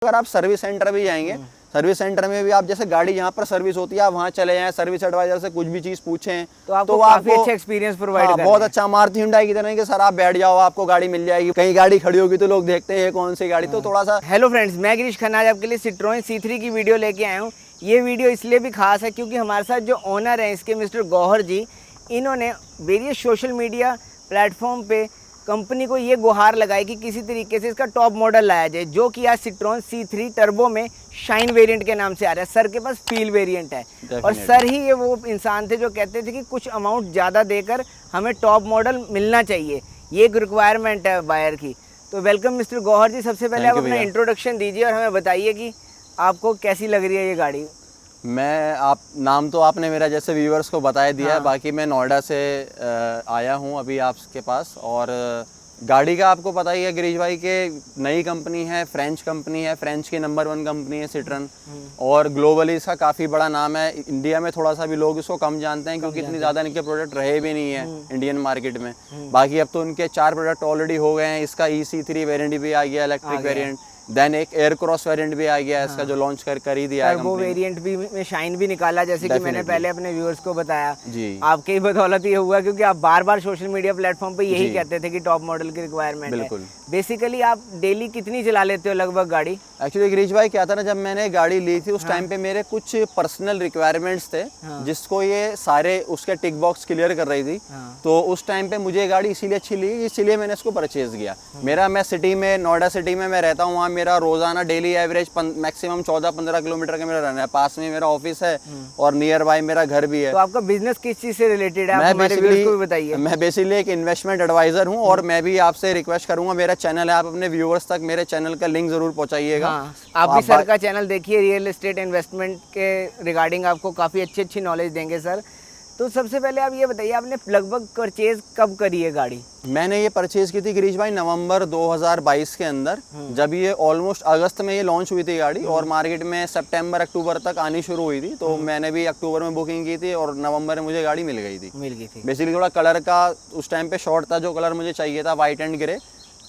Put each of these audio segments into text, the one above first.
अगर आप service centre भी जाएंगे, सर्विस सेंटर में भी आप जैसे गाड़ी जहाँ पर सर्विस होती है आप वहाँ चले जाएं, सर्विस एडवाइजर से कुछ भी चीज़ पूछें तो आपको काफी अच्छा एक्सपीरियंस प्रोवाइड कर रहे हैं। बहुत अच्छा। मारुति हुंडई की तरह कि सर आप बैठ जाओ आपको गाड़ी मिल जाएगी, कहीं गाड़ी खड़ी होगी तो लोग देखते हैं कौन सी गाड़ी, तो थोड़ा सा। हेलो फ्रेंड्स, मैं गिरीश खन्ना आज आपके लिए सिट्रोन C3 की वीडियो लेके आया हूँ। ये वीडियो इसलिए भी खास है क्योंकि हमारे साथ जो ओनर हैं इसके मिस्टर गौहर जी, इन्होंने वेरियस सोशल मीडिया प्लेटफॉर्म पे कंपनी को ये गुहार लगाई कि किसी तरीके से इसका टॉप मॉडल लाया जाए, जो कि आज सिट्रोन C3 टर्बो में शाइन वेरिएंट के नाम से आ रहा है। सर के पास फील वेरिएंट है और सर ही ये वो इंसान थे जो कहते थे कि कुछ अमाउंट ज़्यादा देकर हमें टॉप मॉडल मिलना चाहिए, ये एक रिक्वायरमेंट है बायर की। तो वेलकम मिस्टर गौहर जी, सबसे पहले आप अपना इंट्रोडक्शन दीजिए और हमें बताइए कि आपको कैसी लग रही है ये गाड़ी। नाम तो आपने मेरा जैसे व्यूअर्स को बता दिया है, बाकी मैं नोएडा से आया हूँ अभी आपके पास। और गाड़ी का आपको पता ही है गिरीश भाई के नई कंपनी है, फ्रेंच कंपनी है, फ्रेंच की नंबर 1 कंपनी है सिट्रन, और ग्लोबली इसका काफ़ी बड़ा नाम है। इंडिया में थोड़ा सा भी लोग इसको कम जानते हैं क्योंकि इतनी ज़्यादा इनके प्रोडक्ट रहे भी नहीं है इंडियन मार्केट में। बाकी अब तो उनके 4 प्रोडक्ट ऑलरेडी हो गए हैं। इसका EC3 वेरिएंट भी आ गया, इलेक्ट्रिक वेरिएंट, देन एक एयर क्रॉस वेरिएंट भी आ गया इसका जो लॉन्च कर ही दिया है। वो वेरिएंट भी में शाइन भी निकाला, जैसे कि मैंने पहले अपने व्यूअर्स को बताया जी। आपके ही बदौलत ये हुआ क्योंकि आप बार बार सोशल मीडिया प्लेटफॉर्म पे यही कहते थे कि टॉप मॉडल की रिक्वायरमेंट है। बेसिकली आप डेली कितनी चला लेते हो लगभग गाड़ी? एक्चुअली गिरीश भाई क्या था ना, जब मैंने गाड़ी ली थी उस टाइम पे मेरे कुछ पर्सनल रिक्वायरमेंट्स थे जिसको ये सारे उसके टिक बॉक्स क्लियर कर रही थी। तो उस टाइम पे मुझे गाड़ी इसीलिए अच्छी लगी, इसीलिए मैंने इसको परचेज किया। मैं सिटी में, नोएडा सिटी में मैं रहता हूँ, वहाँ मेरा रोजाना डेली एवरेज मैक्सिमम 14-15 किलोमीटर का मेरा रन है। पास में मेरा ऑफिस है और नियर बाय मेरा घर भी है। तो आपका बिजनेस किस चीज से रिलेटेड है? मैं बेसिकली एक इन्वेस्टमेंट एडवाइजर हूँ और मैं भी आपसे रिक्वेस्ट करूंगा, मेरा चैनल है, आप अपने व्यूअर्स तक मेरे चैनल का लिंक जरूर पहुंचाइएगा। आप भी सर का चैनल देखिए, रियल एस्टेट इन्वेस्टमेंट के रिगार्डिंग आपको काफ़ी अच्छी नॉलेज देंगे सर। तो सबसे पहले आप ये बताइए, आपने लगभग परचेज कब करी है गाड़ी? मैंने ये परचेज की थी गिरीश भाई नवंबर 2022 के अंदर, जब ये ऑलमोस्ट अगस्त में ये लॉन्च हुई थी गाड़ी और मार्केट में सितंबर अक्टूबर तक आनी शुरू हुई थी। तो मैंने भी अक्टूबर में बुकिंग की थी और नवंबर में मुझे गाड़ी मिल गई थी। बेसिकली थोड़ा कलर का उस टाइम पे शॉर्ट था, जो कलर मुझे चाहिए था वाइट एंड ग्रे,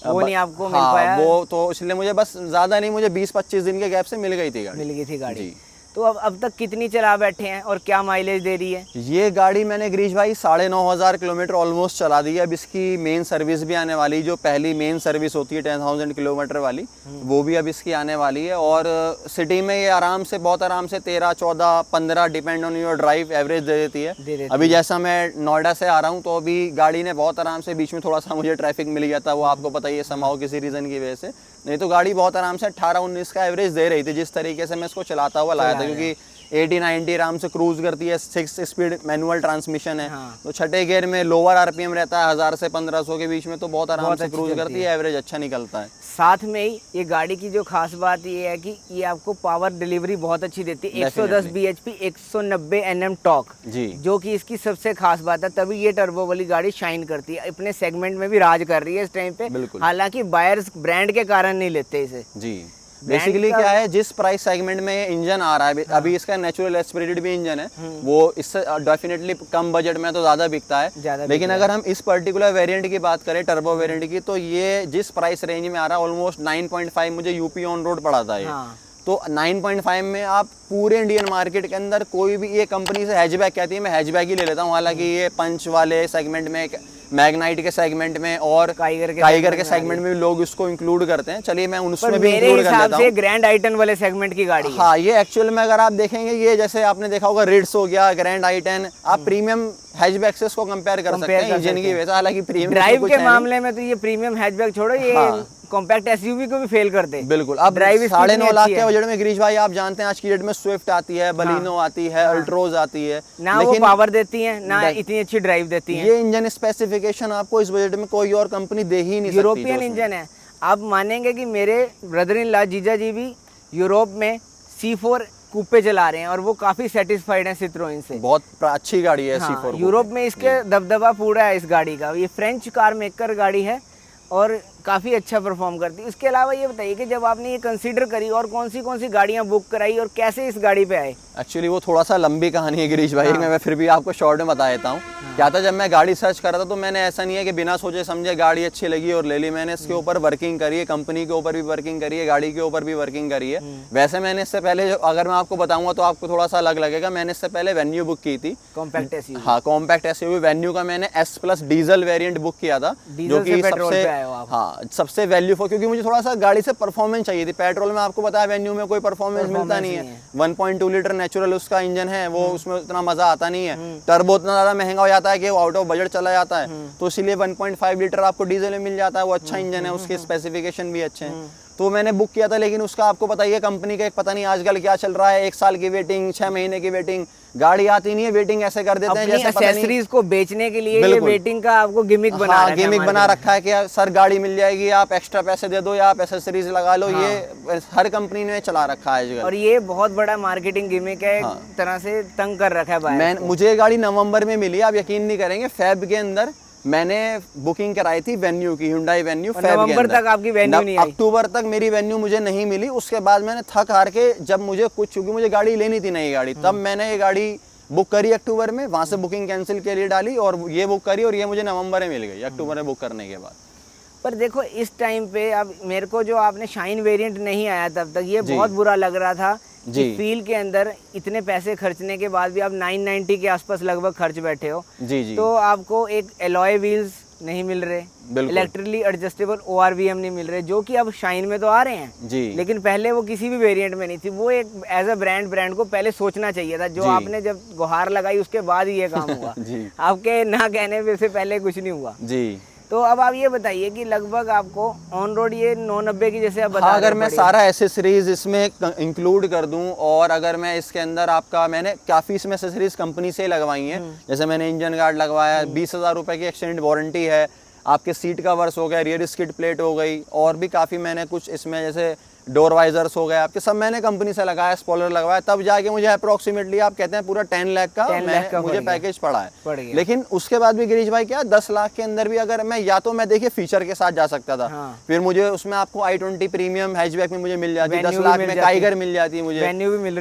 वो नहीं आपको मिल पाया। वो तो इसलिए मुझे बस ज़्यादा नहीं, मुझे 20-25 दिन के गैप से मिल गई थी गाड़ी। तो अब तक कितनी चला बैठे हैं और क्या माइलेज दे रही है ये गाड़ी? मैंने गिरीश भाई 9,500 किलोमीटर ऑलमोस्ट चला दी है। अब इसकी मेन सर्विस भी आने वाली, जो पहली मेन सर्विस होती है 10,000 किलोमीटर वाली, वो भी अब इसकी आने वाली है। और सिटी में ये आराम से, बहुत आराम से 13, 14, 15 depend on your drive average दे देती है। अभी जैसा मैं नोएडा से आ रहा हूँ तो अभी गाड़ी ने बहुत आराम से, बीच में थोड़ा सा मुझे ट्रैफिक मिल गया था, वो आपको पता ही है समाओ किसी रीज़न की वजह से, नहीं तो गाड़ी बहुत आराम से 18-19 का एवरेज दे रही थी जिस तरीके से मैं इसको चलाता हुआ लाया था। क्योंकि 80-90 आराम से क्रूज करती है, 6 स्पीड मैनुअल ट्रांसमिशन है। तो छठे गियर में लोअर RPM रहता है 1000 से 1500 के बीच में, तो बहुत आराम से क्रूज करती है, एवरेज अच्छा निकलता है। साथ में ही ये गाड़ी की जो खास बात ये है कि ये आपको पावर डिलीवरी बहुत अच्छी देती है। 110 bhp 190 Nm टॉर्क जी, जो कि इसकी सबसे खास बात है। तभी ये टर्बो वाली गाड़ी शाइन करती है, अपने सेगमेंट में भी राज कर रही है इस टाइम पे। हालांकि बायर्स ब्रांड के कारण नहीं लेते इसे जी। बेसिकली क्या है, जिस प्राइस सेगमेंट में इंजन आ रहा है अभी, इसका नेचुरल एस्पिरेटेड भी इंजन है, वो इससे डेफिनेटली कम बजट में तो ज़्यादा बिकता है। लेकिन अगर हम इस पर्टिकुलर वेरिएंट की बात करें, टर्बो वेरिएंट की, तो ये जिस प्राइस रेंज में आ रहा है ऑलमोस्ट 9.5 मुझे यूपी ऑन रोड पड़ा था ये। तो 9.5 में आप पूरे इंडियन मार्केट के अंदर कोई भी, ये कंपनी से हैचबैक कहती है, मैं हैचबैक ही ले लेता हूँ। हालांकि ये पंच वाले सेगमेंट में, मैग्नाइट के सेगमेंट में और काइगर के सेगमेंट में भी लोग इसको इंक्लूड करते हैं। चलिए मैं उसमें भी इंक्लूड कर लेता हूं। ग्रैंड आइटन वाले सेगमेंट की गाड़ी है। हाँ, ये एक्चुअल में अगर आप देखेंगे, ये जैसे आपने देखा होगा रिड्स हो गया, ग्रैंड आई10, आप प्रीमियम हैचबैक से इसको कंपेयर कर सकते हैं इंजन की वजह से। हालांकि प्रीमियम ड्राइव के मामले में तो ये प्रीमियम हैचबैक छोड़ो, ये कॉम्पैक्ट एसयूवी को भी फेल करते हैं। बिल्कुल। अब 9.5 लाख के बजट में गिरीश भाई आप जानते हैं आज की डेट में स्विफ्ट आती है, बलिनो आती है, अल्ट्रोज आती है, ना वो पावर देती है ना इतनी अच्छी ड्राइव देती है। ये इंजन स्पेसिफिकेशन आपको इस बजट में कोई और कंपनी दे ही नहीं सकती। यूरोपियन इंजन है। आप मानेंगे कि मेरे ब्रदर इन लॉ जीजा जी भी यूरोप में C4 कूपे चला रहे हैं और वो काफी सेटिस्फाइड हैं सिट्रोन से। बहुत अच्छी गाड़ी है C4। यूरोप में इसके दबदबा पूरा है इस गाड़ी का। ये फ्रेंच कार मेकर गाड़ी है और काफ़ी अच्छा परफॉर्म करती है। उसके अलावा ये बताइए कि जब आपने ये कंसीडर करी और कौन सी गाड़ियाँ बुक कराई और कैसे इस गाड़ी पे आए? एक्चुअली वो थोड़ा सा लंबी कहानी है गिरीश भाई, मैं फिर भी आपको शॉर्ट में बता देता हूँ। क्या था, जब मैं गाड़ी सर्च कर रहा था तो मैंने ऐसा नहीं है कि बिना सोचे समझे गाड़ी अच्छी लगी और ले ली, मैंने इसके ऊपर वर्किंग करी है, कंपनी के ऊपर भी वर्किंग करी है, गाड़ी के ऊपर भी वर्किंग करी है। वैसे मैंने इससे पहले अगर मैं आपको बताऊंगा तो आपको थोड़ा सा अलग लगेगा, मैंने इससे पहले वेन्यू बुक की थी, कॉम्पैक्ट एसयूवी। हाँ कॉम्पैक्ट एसयूवी वेन्यू का मैंने S+ डीजल वेरिएंट बुक किया था, जो कि सबसे सबसे वैल्यू फॉर, क्योंकि मुझे थोड़ा सा गाड़ी से परफॉर्मेंस चाहिए थी। पेट्रोल में आपको बताया वेन्यू में कोई परफॉर्मेंस मिलता नहीं है, 1.2 लीटर नेचुरल उसका इंजन है, वो उसमें उतना मजा आता नहीं है। टर्बो इतना ज्यादा महंगा हो जाता है कि वो आउट ऑफ बजट चला जाता है, तो इसीलिए 1.5 लीटर आपको डीजल में मिल जाता है, वो अच्छा इंजन है, उसके स्पेसिफिकेशन भी अच्छे हैं, तो मैंने बुक किया था। लेकिन उसका आपको पता ही है कंपनी का एक पता नहीं आजकल क्या चल रहा है, 1 साल की वेटिंग, 6 महीने की वेटिंग, गाड़ी आती नहीं है, वेटिंग ऐसे कर देते हैं जैसे एक्सेसरीज को बेचने के लिए ये वेटिंग का आपको गिमिक बना रखा है। गिमिक बना रखा है कि सर गाड़ी मिल जाएगी, आप एक्स्ट्रा पैसे दे दो या आप एक्सेसरीज लगा लो, ये हर कंपनी ने चला रखा है आजकल, और ये बहुत बड़ा मार्केटिंग गिमिक है, एक तरह से तंग कर रखा है। मुझे ये गाड़ी नवंबर में मिली, आप यकीन नहीं करेंगे, फेब के अंदर मैंने बुकिंग कराई थी वेन्यू की, हुंडई वेन्यू, नवंबर तक आपकी वेन्यू नहीं आई, अक्टूबर तक मेरी वेन्यू मुझे नहीं मिली। उसके बाद मैंने थक हार के, जब मुझे क्योंकि मुझे गाड़ी लेनी थी नई गाड़ी, तब मैंने ये गाड़ी बुक करी अक्टूबर में, वहां से बुकिंग कैंसिल के लिए डाली और ये बुक करी, और ये मुझे नवंबर में मिल गई, अक्टूबर में बुक करने के बाद। पर देखो इस टाइम पे अब मेरे को जो आपने शाइन वेरिएंट नहीं आया तब तक, ये बहुत बुरा लग रहा था कि फील के अंदर इतने पैसे खर्चने के बाद भी आप 990 के आसपास लगभग खर्च बैठे हो। जी। तो आपको एक एलॉय व्हील्स नहीं मिल रहे, इलेक्ट्रिकली एडजस्टेबल ORVM नहीं मिल रहे, जो कि अब शाइन में तो आ रहे हैं जी, लेकिन पहले वो किसी भी वेरिएंट में नहीं थी। वो एक एज अ ब्रांड को पहले सोचना चाहिए था, जो आपने जब गुहार लगाई उसके बाद ही ये काम हुआ। आपके ना कहने से पहले कुछ नहीं हुआ जी। तो अब आप ये बताइए कि लगभग आपको ऑन रोड ये 990 की जैसे आप बता रहे हैं, अगर मैं सारा एसेसरीज इसमें इंक्लूड कर दूं, और अगर मैं इसके अंदर आपका, मैंने काफ़ी इसमें एसेसरीज कंपनी से लगवाई हैं, जैसे मैंने इंजन गार्ड लगवाया, 20,000 रुपये की एक्सटेंडेड वारंटी है, आपके सीट कवर्स हो गए, रियर स्किड प्लेट हो गई, और भी काफ़ी मैंने कुछ इसमें जैसे डोर वाइजर्स हो गए आपके, सब मैंने कंपनी से लगाया, स्पॉइलर लगवाया, तब जाके मुझे अप्रोक्सीमेटली आप कहते हैं पूरा 10 लाख का मुझे पैकेज पड़ा है। लेकिन उसके बाद भी गिरीश भाई क्या 10 लाख के अंदर भी अगर मैं, या तो मैं देखिए फीचर के साथ जा सकता था, फिर मुझे उसमें आपको i20 प्रीमियम हैचबैक में मुझे मिल जाती, 10 लाख में टाइगर मिल जाती है, मुझे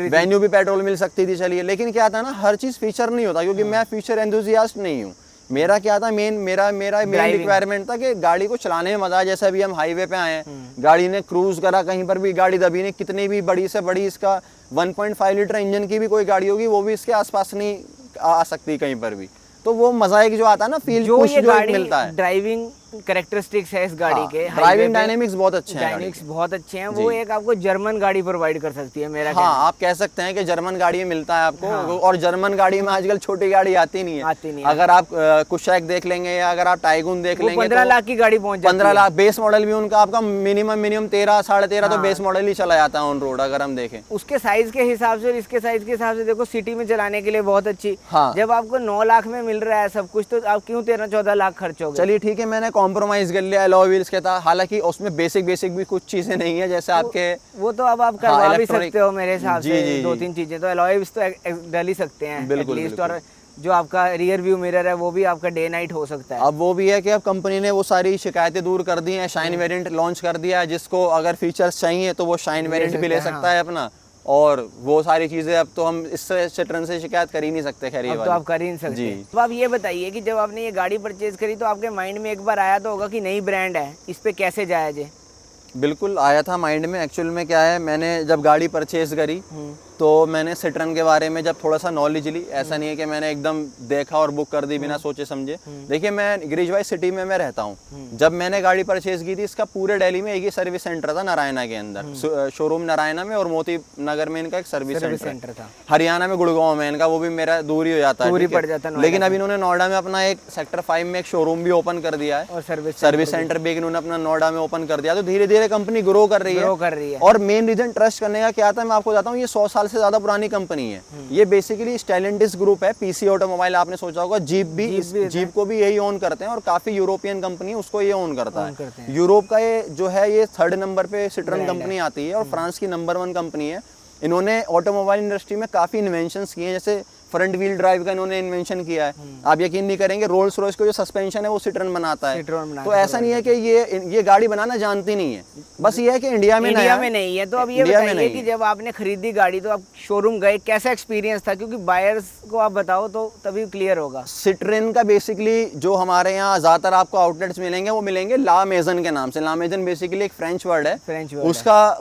वेन्यू भी पेट्रोल मिल सकती थी, चलिए। लेकिन क्या था ना, हर चीज फीचर नहीं होता, क्योंकि मैं फीचर एंथुसियास्ट नहीं हूँ। मेरा क्या था, मेरा मेन रिक्वायरमेंट था कि गाड़ी को चलाने में मजा आए। जैसे अभी हम हाईवे पे आए हैं, गाड़ी ने क्रूज करा, कहीं पर भी गाड़ी दबी नहीं, कितनी भी बड़ी से बड़ी इसका 1.5 लीटर इंजन की भी कोई गाड़ी होगी, वो भी इसके आसपास नहीं आ सकती कहीं पर भी। तो वो मजा एक जो आता है ना, फील जो मिलता है। ड्राइविंग कैरेक्टरिस्टिक्स है इस गाड़ी के, ड्राइविंग डायनेमिक्स बहुत अच्छे हैं, डायनेमिक्स बहुत अच्छे हैं, वो एक आपको जर्मन गाड़ी प्रोवाइड कर सकती है मेरा। हाँ, आप कह सकते हैं कि जर्मन गाड़ी में मिलता है आपको। और जर्मन गाड़ी में आजकल छोटी गाड़ी आती नहीं है, अगर आप कुशैक देख लेंगे या अगर आप टाइगून देख लेंगे, 15 लाख की गाड़ी पहुंच जाती है, 15 लाख। बेस मॉडल भी उनका आपका मिनिमम 13 साढ़े 13 तो बेस मॉडल ही चला जाता है ऑन रोड, अगर हम देखें उसके साइज के हिसाब से, इसके साइज के हिसाब से देखो सिटी में चलाने के लिए बहुत अच्छी। जब आपको 9 लाख में मिल रहा है सब कुछ, तो आप क्यों 13-14 लाख खर्च हो गए। चलिए ठीक है, मैंने कॉम्प्रोमाइज कर लिया एलॉय व्हील्स के था, हालांकि उसमें बेसिक भी कुछ चीजें नहीं है, जैसे आपके वो तो अब आप करवा भी सकते हो मेरे हिसाब से, 2-3 चीजें तो एलॉय व्हील्स तो डल ही सकते हैं एटलीस्ट। और जो आपका रियर व्यू मिरर है वो भी आपका डे नाइट हो सकता है। अब वो भी है कि अब कंपनी ने वो सारी शिकायतें दूर कर दी हैं, शाइन वेरिएंट लॉन्च कर दिया है, जिसको अगर फीचर्स चाहिए तो वो शाइन वेरिएंट भी ले सकता है अपना, और वो सारी चीजें अब तो हम इससे सिट्रन से शिकायत कर ही नहीं सकते। खैर, अब तो आप कर ही नहीं सकते। तो आप ये बताइए कि जब आपने ये गाड़ी परचेज करी तो आपके माइंड में एक बार आया तो होगा कि नई ब्रांड है, इस पे कैसे जाया जाए। बिल्कुल आया था माइंड में। एक्चुअल में क्या है, मैंने जब गाड़ी परचेज करी तो मैंने सिट्रन के बारे में जब थोड़ा सा नॉलेज ली, ऐसा नहीं है कि मैंने एकदम देखा और बुक कर दी बिना सोचे समझे। देखिए, मैं गिरीश भाई सिटी में मैं रहता हूँ, जब मैंने गाड़ी परचेज की थी, इसका पूरे दिल्ली में एक ही सर्विस सेंटर था, नारायणा के अंदर शोरूम नारायणा में, और मोती नगर में इनका एक सर्विस सेंटर था। हरियाणा में गुड़गांव में इनका, वो भी मेरा दूर ही हो जाता है, लेकिन अब इन्होंने नोएडा में अपना एक सेक्टर 5 में एक शोरूम भी ओपन कर दिया है, और सर्विस सेंटर भी इन्होंने अपना नोएडा में ओपन कर दिया। तो धीरे धीरे कंपनी ग्रो कर रही है। और मेन रीजन ट्रस्ट करने का क्या था, मैं आपको बताता हूँ, ये 100 साल से ज्यादा पुरानी कंपनी है। ये बेसिकली स्टेलेंटिस ग्रुप है, पीसी ऑटोमोबाइल आपने सोचा होगा, जीप को भी यही ओन करते हैं, और काफी यूरोपियन कंपनी उसको ये ओन करता है। यूरोप का ये जो है, ये 3rd नंबर पे सिट्रन कंपनी आती है, और फ्रांस की नंबर 1 कंपनी है। इन्होंने ऑटोमोबाइल इंडस्ट्री में काफी इन्वेंशंस किए हैं, जैसे फ्रंट व्हील ड्राइव का इन्होंने इन्वेंशन किया है। आप यकीन नहीं करेंगे, रोल्स रॉयस का जो सस्पेंशन है वो सिट्रन बनाता है। तो ऐसा नहीं है कि ये गाड़ी बनाना जानती नहीं है, बस ये है कि इंडिया में नहीं है। तो अब ये बताइए कि जब आपने खरीदी गाड़ी तो आप शोरूम गए, कैसा एक्सपीरियंस था? क्योंकि बायर्स को आप बताओ तो तभी क्लियर होगा। सिट्रन का बेसिकली जो हमारे यहाँ ज्यादातर आपको आउटलेट्स मिलेंगे वो मिलेंगे ला मेजन के नाम से। ला मेजन बेसिकली एक फ्रेंच वर्ड है,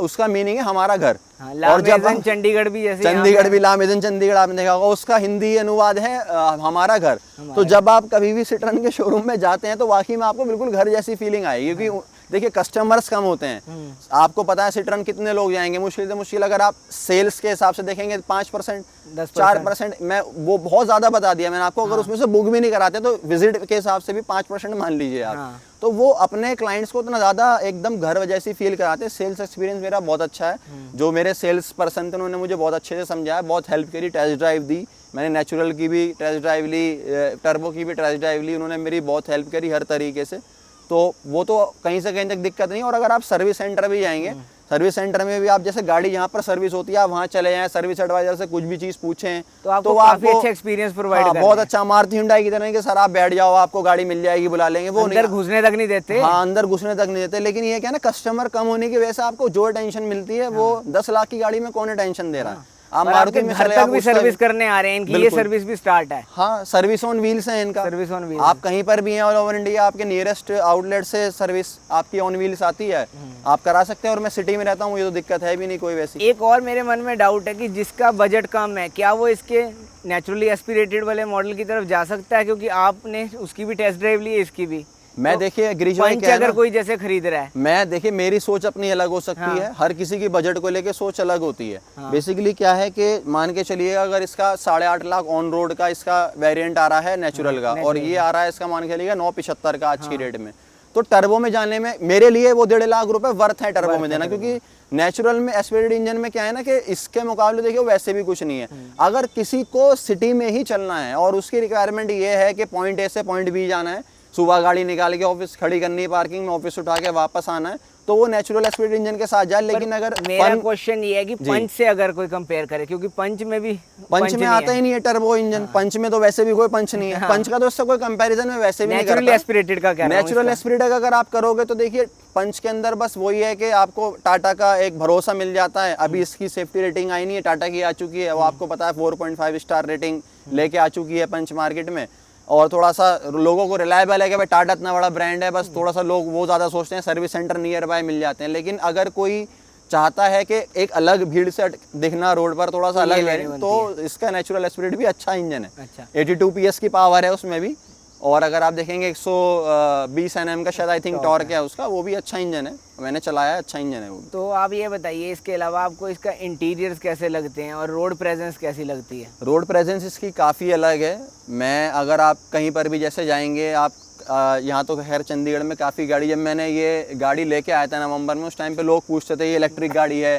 उसका मीनिंग है हमारा घर। और जब चंडीगढ़ भी, जैसे चंडीगढ़ भी ला मेजन चंडीगढ़ आपने देखा होगा, उसका हिंदी अनुवाद है हमारा घर। तो जब आप कभी भी सिट्रन के शोरूम में जाते हैं तो वाकई में आपको बिल्कुल घर जैसी फीलिंग आएगी, क्योंकि देखिए कस्टमर्स कम होते हैं। आपको पता है सिट्रन कितने लोग जाएंगे, मुश्किल से मुश्किल अगर आप सेल्स के हिसाब से देखेंगे 5%, 4%, मैं वो बहुत ज्यादा बता दिया मैंने आपको। अगर उसमें से बुक भी नहीं कराते तो विजिट के हिसाब से भी 5% मान लीजिए आप। तो वो अपने क्लाइंट्स को इतना ज्यादा एकदम घर जैसी फील कराते हैं। सेल्स एक्सपीरियंस मेरा बहुत अच्छा है। जो मेरे सेल्स पर्सन थे उन्होंने मुझे बहुत अच्छे से समझाया, बहुत हेल्प करी, टेस्ट ड्राइव दी मैंने, नेचुरल की भी टेस्ट ड्राइव ली, टर्बो की भी टेस्ट ड्राइव ली, उन्होंने मेरी बहुत हेल्प करी हर तरीके से। तो वो तो कहीं से कहीं तक दिक्कत नहीं। और अगर आप सर्विस सेंटर भी जाएंगे, सर्विस सेंटर में भी आप जैसे गाड़ी यहाँ पर सर्विस होती है आप वहाँ चले जाएं, सर्विस एडवाइजर से कुछ भी चीज़ पूछें तो आपको काफी अच्छा एक्सपीरियंस प्रोवाइड करते हैं। बहुत अच्छा। मारुति हुंडई की तरह कि सर आप बैठ जाओ आपको गाड़ी मिल जाएगी, बुला लेंगे, वो अंदर घुसने तक नहीं देते। हाँ, अंदर घुसने तक नहीं देते। लेकिन ये क्या ना, कस्टमर कम होने की वजह से आपको जो टेंशन मिलती है वो 10 लाख की गाड़ी में कौन टेंशन दे रहा है। आप मारुति में चले, आप भी सर्विस करने आ रहे हैं, इनकी ये सर्विस भी स्टार्ट है। हाँ, सर्विस ऑन व्हील्स है इनका। सर्विस ऑन व्हील्स, आप कहीं पर भी हैं ऑल ओवर इंडिया, आपके नियरेस्ट आउटलेट से सर्विस आपकी ऑन व्हील्स आती है, आप करा सकते हैं। और मैं सिटी में रहता हूँ, ये तो दिक्कत है भी नहीं कोई वैसी। एक और मेरे मन में डाउट है कि जिसका बजट कम है, क्या वो इसके नेचुरली एस्पिरेटेड वाले मॉडल की तरफ जा सकता है? क्योंकि आपने उसकी भी टेस्ट ड्राइव ली है, इसकी भी। मैं देखिए गिरीश भाई, अगर कोई जैसे खरीद रहा है, मैं देखिए मेरी सोच अपनी अलग हो सकती है, हर किसी की बजट को लेके सोच अलग होती है। बेसिकली क्या है कि मान के चलिएगा अगर इसका 8.5 लाख ऑन रोड का इसका वेरिएंट आ रहा है नेचुरल का, और ये आ रहा है इसका मान के चलिएगा 975 का आज की रेट में, तो टर्बो में जाने में मेरे लिए वो 1.5 लाख रुपए वर्थ है टर्बो में देना। क्योंकि नेचुरल में एस्पिरेटेड इंजन में क्या है ना कि इसके मुकाबले देखिए वैसे भी कुछ नहीं है। अगर किसी को सिटी में ही चलना है और उसकी रिक्वायरमेंट ये है कि पॉइंट ए से पॉइंट बी जाना है, सुबह गाड़ी निकाल के ऑफिस खड़ी करनी है पार्किंग में, ऑफिस उठा के वापस आना है, तो वो नेचुरल एस्पिरेटेड इंजन के साथ जाए। लेकिन अगर मेरा क्वेश्चन ये है कि पंच से अगर कोई कंपेयर करे, क्योंकि पंच में आता ही नहीं है टर्बो इंजन। पंच में तो वैसे भी कोई पंच नहीं है। पंच का तो इससे कोई कंपैरिजन में वैसे भी नहीं करता। नेचुरल एस्पिरेटेड का क्या है? नेचुरल एस्पिरेटेड का अगर आप करोगे तो देखिए पंच के अंदर बस वही है कि आपको टाटा का एक भरोसा मिल जाता है। अभी इसकी सेफ्टी रेटिंग आई नहीं है, टाटा की आ चुकी है, वो आपको पता है 4.5 स्टार रेटिंग लेके आ चुकी है पंच मार्केट में। और थोड़ा सा लोगों को रिलायबल है कि भाई टाटा इतना बड़ा ब्रांड है, बस थोड़ा सा लोग वो ज़्यादा सोचते हैं, सर्विस सेंटर नियर बाय मिल जाते हैं। लेकिन अगर कोई चाहता है कि एक अलग भीड़ से दिखना रोड पर, थोड़ा सा अलग है, तो इसका नेचुरल एस्पिरेट भी अच्छा इंजन है। 82 PS की पावर है उसमें भी। और अगर आप देखेंगे 120 Nm का शायद आई थिंक टॉर्क है उसका, वो भी अच्छा इंजन है, मैंने चलाया, अच्छा इंजन है वो। तो आप ये बताइए इसके अलावा आपको इसका इंटीरियर्स कैसे लगते हैं और रोड प्रेजेंस कैसी लगती है? रोड प्रेजेंस इसकी काफ़ी अलग है। मैं अगर आप कहीं पर भी जैसे जाएंगे, आप यहाँ तो खैर चंडीगढ़ में काफ़ी गाड़ी, जब मैंने ये गाड़ी लेके आया था नवंबर में, उस टाइम पे लोग पूछते थे ये इलेक्ट्रिक गाड़ी है,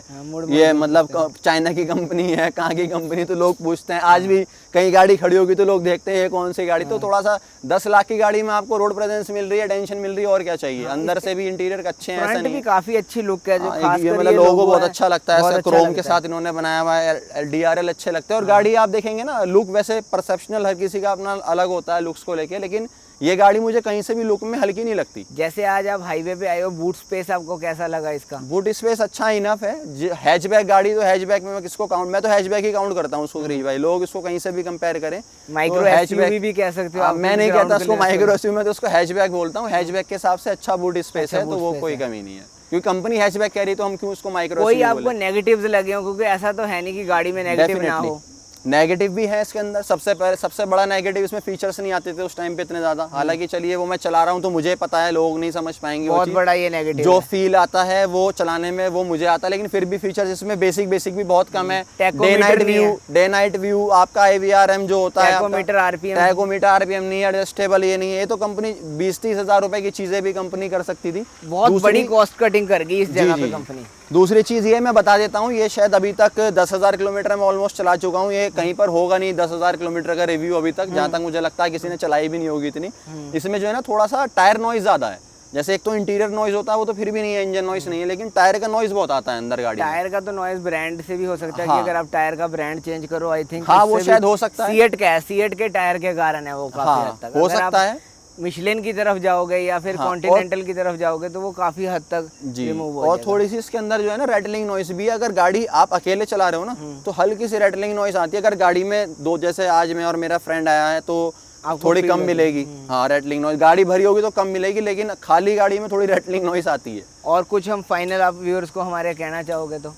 ये मतलब चाइना की कंपनी है, कहाँ की कंपनी, तो लोग पूछते हैं। आज भी कहीं गाड़ी खड़ी होगी तो लोग देखते हैं ये कौन सी गाड़ी। तो थोड़ा सा 10 लाख की गाड़ी में आपको रोड प्रेजेंस मिल रही है, टेंशन मिल रही है, और क्या चाहिए। अंदर से भी इंटीरियर अच्छे हैं, ऐसा नहीं है, काफी अच्छी लुक है, जो खास ये मतलब लोगों को बहुत अच्छा लगता है, ऐसा क्रोम के साथ इन्होंने बनाया हुआ है, DRL अच्छे लगते हैं। और गाड़ी आप देखेंगे ना, लुक वैसे परसेप्शनल हर किसी का अपना अलग होता है लुक्स को लेके, लेकिन ये गाड़ी मुझे कहीं से भी लुक में हल्की नहीं लगती। जैसे आज आप हाईवे पे आए हो, बूट स्पेस आपको कैसा लगा इसका? बूट स्पेस अच्छा इनफ है। हैचबैक गाड़ी, तो हैचबैक में मैं किसको काउंट, मैं तो हैचबैक ही काउंट करता हूँ उसको गिरीश भाई। लोग इसको कहीं से भी कंपेयर करें, माइक्रो एसयूवी भी कह सकते हो आप। मैं नहीं कहता उसको माइक्रो एसयूवी, मैं तो उसको हैचबैक बोलता हूँ। हैचबैक के हिसाब से अच्छा बूट स्पेस है, तो वो कोई कमी नहीं है। क्योंकि कंपनी हैचबैक कह रही तो हम क्यों उसको माइक्रो एसयूवी बोले। कोई आपको नेगेटिव्स लगे हो? क्योंकि ऐसा तो है नहीं कि गाड़ी में नेगेटिव ना हो। नेगेटिव भी है इसके अंदर। सबसे बड़ा नेगेटिव, इसमें फीचर्स नहीं आते थे उस टाइम पे इतने ज्यादा। हालांकि चलिए वो मैं चला रहा हूँ तो मुझे पता है, लोग नहीं समझ पाएंगे। बहुत बड़ा ये नेगेटिव जो फील आता है वो चलाने में वो मुझे आता है, लेकिन फिर भी फीचर्स इसमें बेसिक भी बहुत कम है। डे नाइट व्यू आपका AVRM जो होता है, टैकोमीटर RPM नहीं, एडजस्टेबल ये नहीं है। ये तो कंपनी 20-30 हज़ार रुपए की चीजें भी कंपनी कर सकती थी। बहुत बड़ी कॉस्ट कटिंग कर गई इस जगह पे कंपनी। दूसरी चीज़ ये मैं बता देता हूँ, ये शायद अभी तक 10,000 किलोमीटर में ऑलमोस्ट चला चुका हूँ। ये कहीं पर होगा नहीं 10,000 किलोमीटर का रिव्यू अभी तक, जहाँ तक मुझे लगता है किसी ने चलाई भी नहीं होगी इतनी। इसमें जो है ना थोड़ा सा टायर नॉइज ज़्यादा है। जैसे एक तो इंटीरियर नॉइज होता है वो तो फिर भी नहीं है, इंजन नॉइज नहीं है, लेकिन टायर का नॉइज बहुत आता है अंदर गाड़ी में। टायर का तो नॉइज ब्रांड से भी हो सकता है हाँ। कि अगर आप टायर का ब्रांड चेंज करो, आई थिंक हाँ, वो शायद हो सकता है। सीएट का है, सीएट के टायर के कारण है वो काफी हाँ, हद तक। हो अगर सकता आप है। मिशलिन की तरफ जाओगे या फिर हाँ, कॉन्टिनेंटल की तरफ जाओगे तो वो काफी हद तक जी, रिमूव हो और जाएगा। थोड़ी सी इसके अंदर जो है ना रैटलिंग नॉइस भी है। अगर गाड़ी आप अकेले चला रहे हो ना तो हल्की सी रैटलिंग नॉइस आती है। अगर गाड़ी में दो, जैसे आज मैं और मेरा फ्रेंड आया है तो आपको थोड़ी feel कम होगी। मिलेगी। हाँ, रैटलिंग नॉइस गाड़ी भरी होगी तो कम मिलेगी, लेकिन खाली गाड़ी में थोड़ी रैटलिंग नॉइस आती है। और कुछ हम फाइनल आप व्यूअर्स को हमारे कहना चाहोगे तो?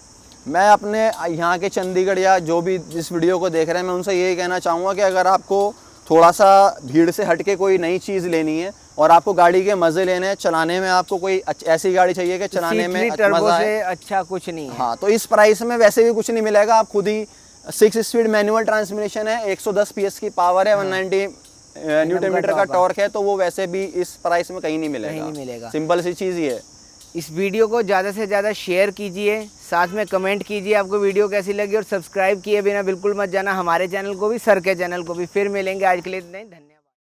मैं अपने यहाँ के चंडीगढ़ या जो भी जिस वीडियो को देख रहे हैं, मैं उनसे यही कहना चाहूँगा कि अगर आपको थोड़ा सा भीड़ से हट के कोई नई चीज़ लेनी है और आपको गाड़ी के मज़े लेने हैं, चलाने में आपको कोई ऐसी गाड़ी चाहिए कि चलाने में टर्बो मज़ा से है, अच्छा कुछ नहीं है। हाँ, तो इस प्राइस में वैसे भी कुछ नहीं मिलेगा। आप खुद ही 6 स्पीड मैनुअल ट्रांसमिशन है, 110 PS की पावर है, 190 न्यूटन मीटर का टॉर्क है, तो वो वैसे भी इस प्राइस में कहीं नहीं मिलेगा। कहीं नहीं मिलेगा। सिंपल सी चीज़ ही है। इस वीडियो को ज़्यादा से ज़्यादा शेयर कीजिए, साथ में कमेंट कीजिए आपको वीडियो कैसी लगी, और सब्सक्राइब किए बिना बिल्कुल मत जाना हमारे चैनल को भी, सर के चैनल को भी। फिर मिलेंगे, आज के लिए इतना ही, धन्यवाद।